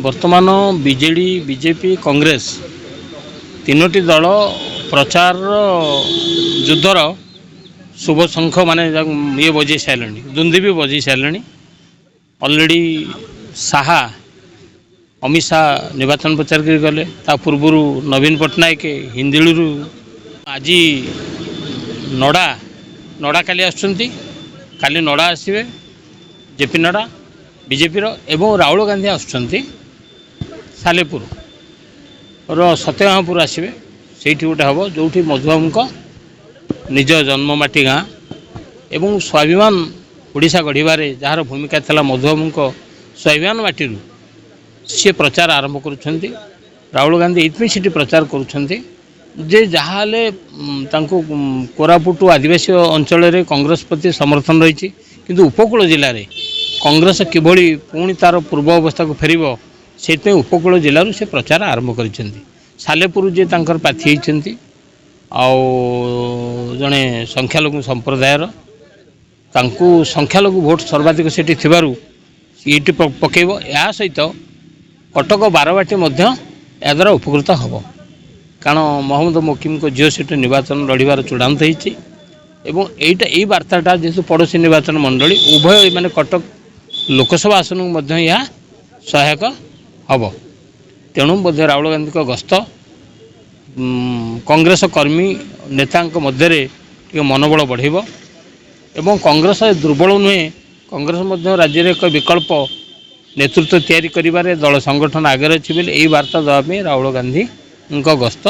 ବର୍ତ୍ତମାନ BJD BJP Congress ତିନୋଟି ଦଳ ପ୍ରଚାର ଯୁଦ୍ଧର शुभ शंख माने ये बजे सारे दुंदी भी बजे सारे अलरेडी साहा अमित शाह निर्वाचन प्रचार कर गले पूर्व नवीन पट्टनायक हिंदिलू आज नडा नडा काली आसुंती काली नडा आसवे जेपी नडा बीजेपी एवं राहुल गांधी आसुंती सालेपुर सत्यगांपुर आसवे से गोटे हम जो मधुबाबू निज जन्ममाटी गाँ एवं स्वाभिमान ओडिशा गढ़वे जार भूमिका था मधुबाबू स्वाभिमान माटी सी प्रचार आरंभ करुँच राहुल गांधी ये प्रचार करुँच कोरापुट आदिवासी अंचल कांग्रेस प्रति समर्थन रही किंतु उपकूल जिले में कांग्रेस किभली पुणी तार पूर्व अवस्था को फेर से उपकूल जिलूर से प्रचार आरंभ कर सालेपुर जे प्रार्थी होती जड़े संख्यालघु संप्रदायर संख्यालघु भोट सर्वाधिक से ये पकेब या सहित कटक बारवाटी या द्वारा उपकृत हम कारण मोहम्मद मोकिम को झील सीट निर्वाचन लड़ार चूड़ांत होती यही वार्ताटा जेहेतु पड़ोशी निर्वाचन मंडली उभय माने कटक लोकसभा आसन को यह सहायक हम तेणु बोध राहुल गांधी गस्त कांग्रेस कर्मी नेता मध्य मनोबल बढ़ेब एवं कांग्रेस दुर्बल नुहे कांग्रेस राज्य में एक विकल्प नेतृत्व तैयारी करिबारे दल संगठन आगे अच्छी यही वार्ता देवाई राहुल गांधी गस्त